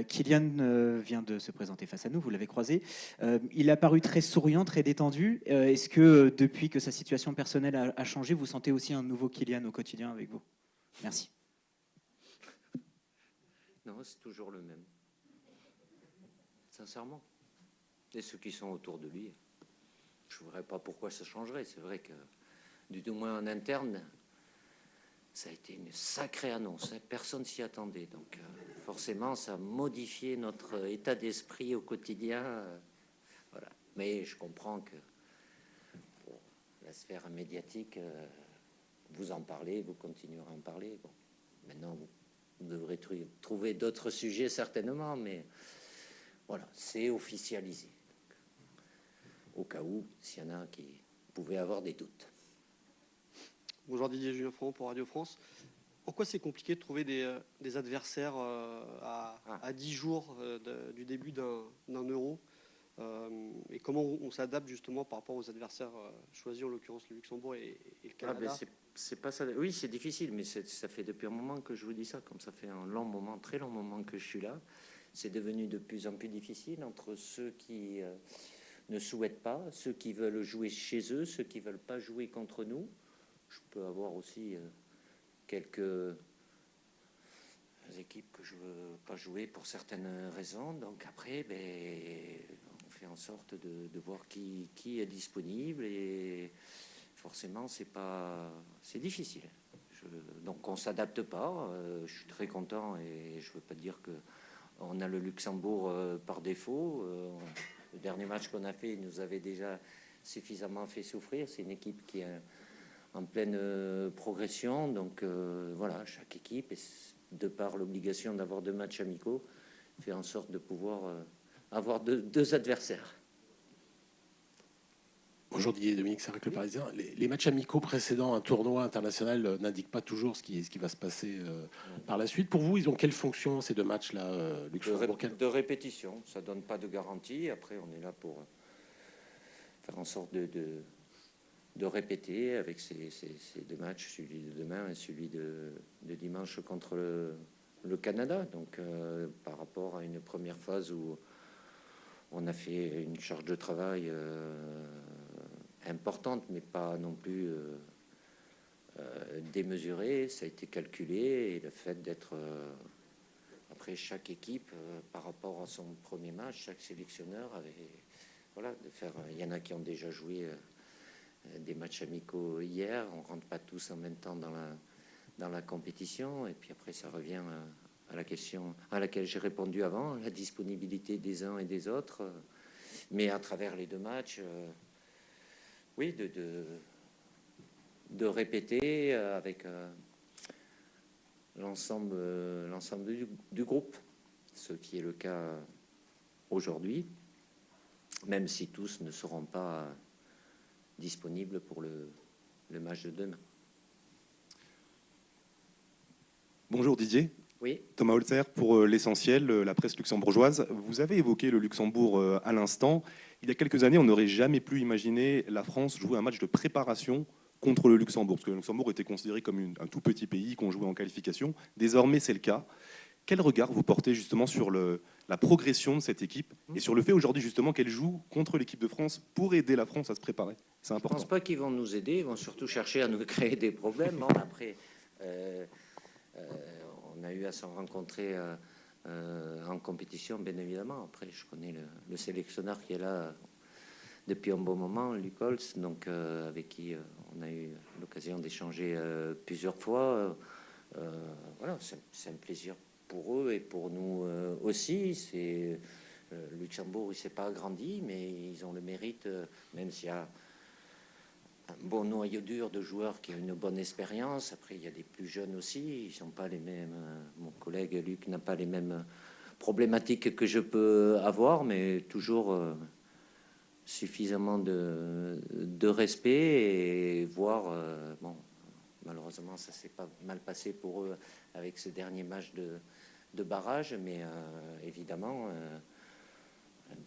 Kylian vient de se présenter face à nous, vous l'avez croisé. Il a paru très souriant, très détendu. Est-ce que depuis que sa situation personnelle a changé, vous sentez aussi un nouveau Kylian au quotidien avec vous? Merci. Non, c'est toujours le même. Sincèrement. Et ceux qui sont autour de lui, je ne verrais pas pourquoi ça changerait. C'est vrai que, du moins en interne, ça a été une sacrée annonce. Personne s'y attendait. Donc, forcément, ça a modifié notre état d'esprit au quotidien. Voilà. Mais je comprends que pour la sphère médiatique, vous en parlez, vous continuerez à en parler. Bon, maintenant, vous devrez trouver d'autres sujets certainement, mais voilà, c'est officialisé. Au cas où, s'il y en a qui pouvaient avoir des doutes. Bonjour, Didier Julien-Franc pour Radio France. Pourquoi c'est compliqué de trouver des adversaires à 10 jours du début d'un Euro et comment on s'adapte justement par rapport aux adversaires choisis, en l'occurrence le Luxembourg et le Canada? C'est pas ça. Oui, c'est difficile, mais ça fait depuis un moment que je vous dis ça. Comme ça fait un long moment, très long moment que je suis là, c'est devenu de plus en plus difficile entre ceux qui ne souhaitent pas, ceux qui veulent jouer chez eux, ceux qui veulent pas jouer contre nous. Je peux avoir aussi quelques équipes que je veux pas jouer pour certaines raisons. Donc après, on fait en sorte de voir qui est disponible et forcément c'est difficile. Donc on s'adapte pas. Je suis très content et je veux pas dire que on a le Luxembourg par défaut. Le dernier match qu'on a fait, il nous avait déjà suffisamment fait souffrir. C'est une équipe qui est en pleine progression. Donc voilà, chaque équipe, de par l'obligation d'avoir 2 matchs amicaux, fait en sorte de pouvoir avoir deux adversaires. Bonjour Didier, Dominique Sarrac, le Parisien. Les matchs amicaux précédents un tournoi international n'indiquent pas toujours ce qui va se passer par la suite. Pour vous, ils ont quelle fonction ces 2 matchs-là, Luxembourg? De répétition, ça donne pas de garantie. Après, on est là pour faire en sorte de répéter avec ces 2 matchs, celui de demain et celui de dimanche contre le Canada. Donc, par rapport à une première phase où on a fait une charge de travail importante, mais pas non plus démesurée, ça a été calculé. Et le fait d'être après chaque équipe, par rapport à son premier match, chaque sélectionneur avait, voilà, de faire. Il y en a qui ont déjà joué des matchs amicaux hier. On rentre pas tous en même temps dans la compétition. Et puis après, ça revient à la question à laquelle j'ai répondu avant, la disponibilité des uns et des autres. Mais à travers les 2 matchs, oui, de répéter avec l'ensemble du groupe, ce qui est le cas aujourd'hui, même si tous ne seront pas disponibles pour le match de demain. Bonjour Didier. Oui. Thomas Holzer pour l'essentiel, la presse luxembourgeoise. Vous avez évoqué le Luxembourg à l'instant. Il y a quelques années, on n'aurait jamais pu imaginer la France jouer un match de préparation contre le Luxembourg, parce que le Luxembourg était considéré comme un tout petit pays qu'on jouait en qualification. Désormais, c'est le cas. Quel regard vous portez justement sur la progression de cette équipe et sur le fait aujourd'hui justement qu'elle joue contre l'équipe de France pour aider la France à se préparer? C'est important. Je ne pense pas qu'ils vont nous aider, ils vont surtout chercher à nous créer des problèmes. Bon, après, on a eu à s'en rencontrer en compétition, bien évidemment. Après, je connais le sélectionneur qui est là depuis un bon moment, Luc Holtz, donc avec qui on a eu l'occasion d'échanger plusieurs fois. Voilà, c'est un plaisir pour eux et pour nous aussi. C'est Luxembourg, il s'est pas agrandi, mais ils ont le mérite, même s'il y a un bon noyau dur de joueurs qui ont une bonne expérience. Après, il y a des plus jeunes aussi. Ils sont pas les mêmes. Mon collègue Luc n'a pas les mêmes problématiques que je peux avoir, mais toujours suffisamment de respect et voir. Bon, malheureusement, ça s'est pas mal passé pour eux avec ce dernier match de barrage, mais évidemment,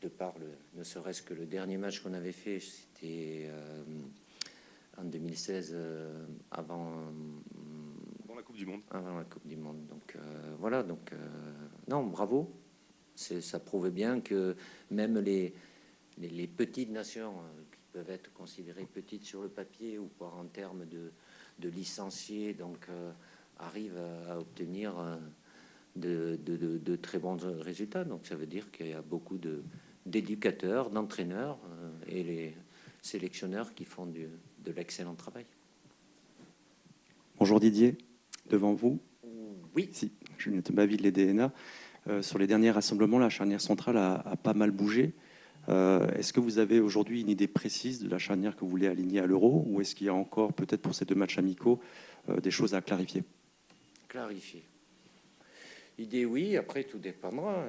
de par ne serait-ce que le dernier match qu'on avait fait, c'était en 2016, avant la Coupe du Monde. Avant la Coupe du Monde. Donc voilà, donc non, bravo. Ça prouve bien que même les petites nations qui peuvent être considérées petites sur le papier ou pas en termes de licenciés, donc arrivent à obtenir de très bons résultats. Donc ça veut dire qu'il y a beaucoup d'éducateurs, d'entraîneurs et les sélectionneurs qui font de l'excellent travail. Bonjour Didier, devant vous. Oui. Si, Julien Baville, les DNA. Sur les derniers rassemblements, la charnière centrale a pas mal bougé. Est-ce que vous avez aujourd'hui une idée précise de la charnière que vous voulez aligner à l'Euro, ou est-ce qu'il y a encore, peut-être pour ces 2 matchs amicaux, des choses à clarifier? Clarifier. Idée, oui. Après, tout dépendra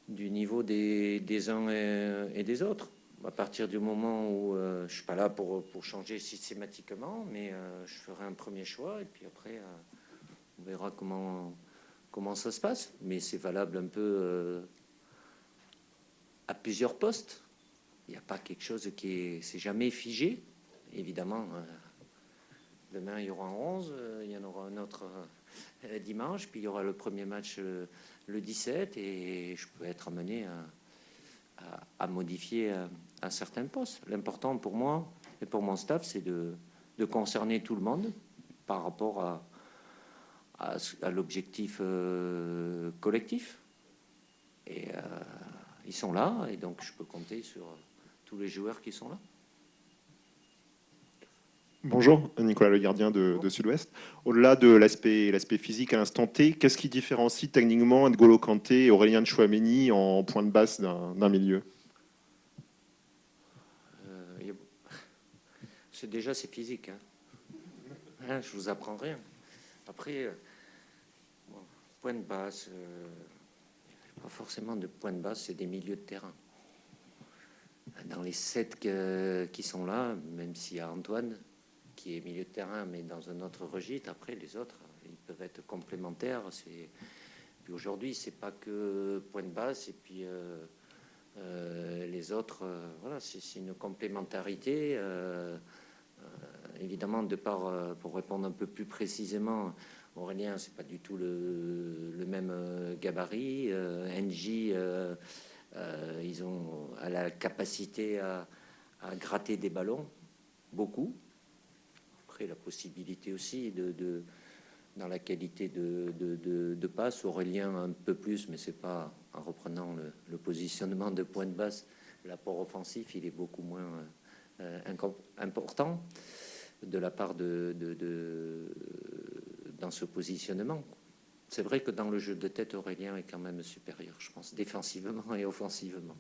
du niveau des uns et des autres. À partir du moment où je ne suis pas là pour changer systématiquement, mais je ferai un premier choix et puis après, on verra comment ça se passe. Mais c'est valable un peu à plusieurs postes. Il n'y a pas quelque chose c'est jamais figé. Évidemment, demain, il y aura un 11, il y en aura un autre dimanche, puis il y aura le premier match le 17, et je peux être amené à modifier à certains postes. L'important pour moi et pour mon staff, c'est de concerner tout le monde par rapport à l'objectif collectif. Et ils sont là, et donc je peux compter sur tous les joueurs qui sont là. Bonjour, Nicolas Le Gardien de Sud-Ouest. Au-delà de l'aspect physique à l'instant T, qu'est-ce qui différencie techniquement N'Golo Kanté et Aurélien Tchouaméni en point de basse d'un milieu? C'est physique. Hein, je vous apprends rien. Après, point de basse, pas forcément de point de basse, c'est des milieux de terrain. Dans les 7 qui sont là, même s'il y a Antoine qui est milieu de terrain, mais dans un autre registre, après les autres, ils peuvent être complémentaires. Puis aujourd'hui, c'est pas que point de basse, et puis les autres, voilà, c'est une complémentarité. Évidemment, pour répondre un peu plus précisément, Aurélien, c'est pas du tout le même gabarit. NJ, ils ont la capacité à gratter des ballons, beaucoup. Après, la possibilité aussi dans la qualité de passe. Aurélien un peu plus, mais c'est pas en reprenant le positionnement de point de basse. L'apport offensif, il est beaucoup moins important de la part dans ce positionnement. C'est vrai que dans le jeu de tête, Aurélien est quand même supérieur, je pense, défensivement et offensivement.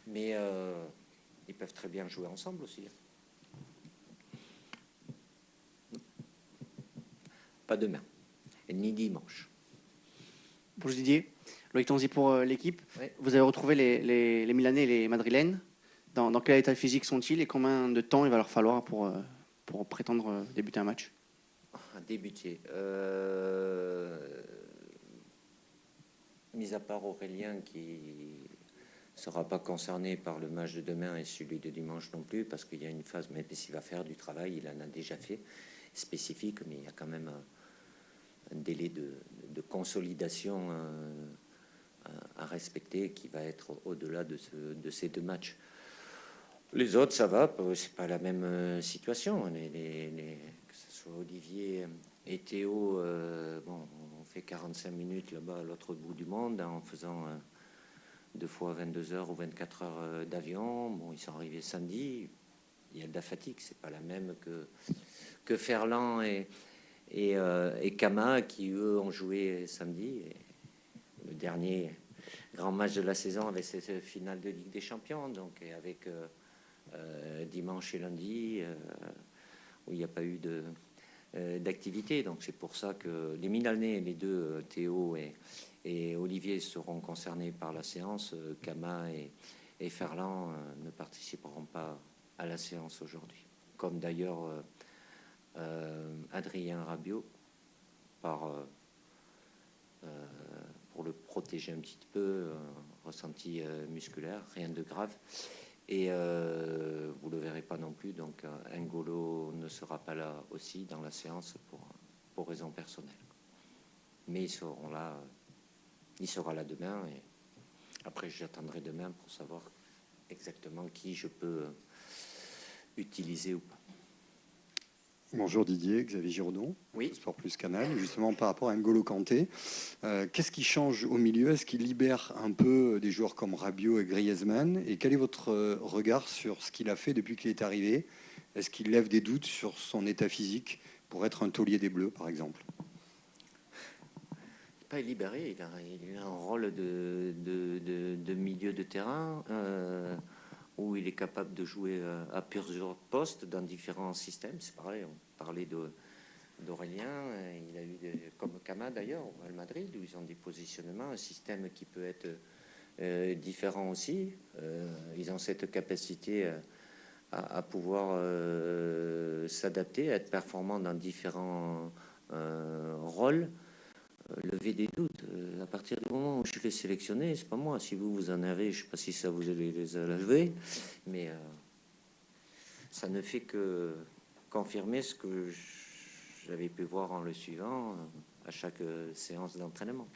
Mais ils peuvent très bien jouer ensemble aussi. Pas demain, ni dimanche. Bonjour Didier, Loïc Tanzi pour l'équipe. Oui. Vous avez retrouvé les Milanais et les Madrilènes. Dans quel état physique sont-ils et combien de temps il va leur falloir pour prétendre débuter un match? Débuter. Mis à part Aurélien qui ne sera pas concerné par le match de demain et celui de dimanche non plus, parce qu'il y a une phase, même s'il va faire du travail, il en a déjà fait, spécifique, mais il y a quand même un délai de consolidation à respecter qui va être au-delà de ces 2 matchs. Les autres, ça va, c'est pas la même situation. Que ce soit Olivier et Théo, on fait 45 minutes là-bas à l'autre bout du monde en faisant 2 fois 22 heures ou 24 heures d'avion. Bon, ils sont arrivés samedi. Il y a de la fatigue, c'est pas la même que Ferland et Kama qui eux ont joué samedi. Et le dernier grand match de la saison avec cette finale de Ligue des Champions, donc et avec dimanche et lundi où il n'y a pas eu d'activité. Donc c'est pour ça que les Milanais, les deux, Théo et Olivier, seront concernés par la séance. Kama et Ferland ne participeront pas à la séance aujourd'hui, comme d'ailleurs Adrien Rabiot pour le protéger un petit peu, ressenti musculaire, rien de grave. Et vous le verrez pas non plus, donc N'Golo ne sera pas là aussi dans la séance pour raison personnelle. Mais ils seront là il sera là demain. Et après, j'attendrai demain pour savoir exactement qui je peux utiliser ou pas. Bonjour Didier, Xavier Giraudon, Oui. Sport Plus Canal. Justement, par rapport à N'Golo Kanté, qu'est-ce qui change au milieu? Est-ce qu'il libère un peu des joueurs comme Rabiot et Griezmann? Et quel est votre regard sur ce qu'il a fait depuis qu'il est arrivé? Est-ce qu'il lève des doutes sur son état physique pour être un taulier des Bleus, par exemple? Pas libéré, il a un rôle de milieu de terrain où il est capable de jouer à plusieurs postes dans différents systèmes. C'est pareil, on parlait d'Aurélien, il a eu comme Kama d'ailleurs au Real Madrid, où ils ont des positionnements, un système qui peut être différent aussi. Ils ont cette capacité à pouvoir s'adapter, à être performants dans différents rôles. Lever des doutes. À partir du moment où je l'ai sélectionné, c'est pas moi. Si vous en avez, je sais pas si ça vous les a levés, mais ça ne fait que confirmer ce que j'avais pu voir en le suivant à chaque séance d'entraînement.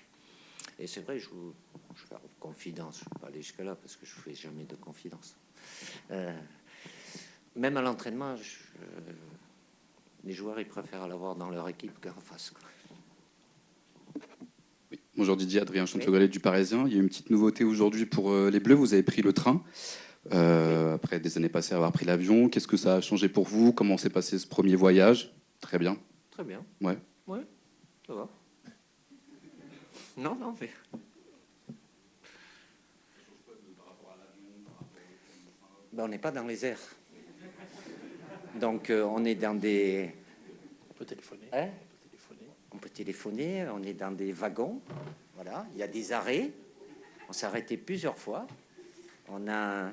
Et c'est vrai, je fais confidence. Je ne vais pas aller jusqu'à là parce que je fais jamais de confidence. Même à l'entraînement, les joueurs ils préfèrent l'avoir dans leur équipe qu'en face, quoi. Bonjour Didier, Adrien Chantegolet du Parisien. Il y a une petite nouveauté aujourd'hui pour les Bleus. Vous avez pris le train après des années passées à avoir pris l'avion. Qu'est-ce que ça a changé pour vous? Comment s'est passé ce premier voyage? Très bien. Très bien. Ouais. Ouais, ça va. Non, mais... Ben, on n'est pas dans les airs. Donc on est dans des... On peut téléphoner. Hein? On peut téléphoner, on est dans des wagons, voilà, il y a des arrêts, on s'est arrêté plusieurs fois, on a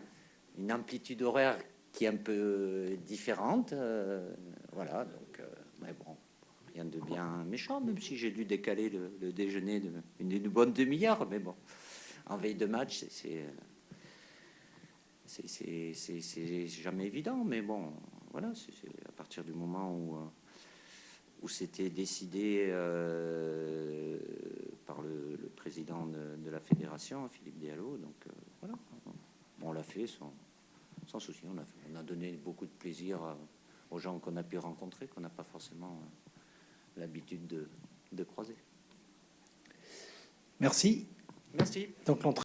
une amplitude horaire qui est un peu différente, voilà, donc, mais bon, rien de bien méchant, même si j'ai dû décaler le déjeuner d'une bonne demi-heure, mais bon, en veille de match, c'est jamais évident, mais bon, voilà, c'est à partir du moment où c'était décidé par le président de la fédération, Philippe Diallo. Donc voilà, on l'a fait sans souci. On a donné beaucoup de plaisir aux gens qu'on a pu rencontrer, qu'on n'a pas forcément l'habitude de croiser. Merci. Merci. Donc l'entrée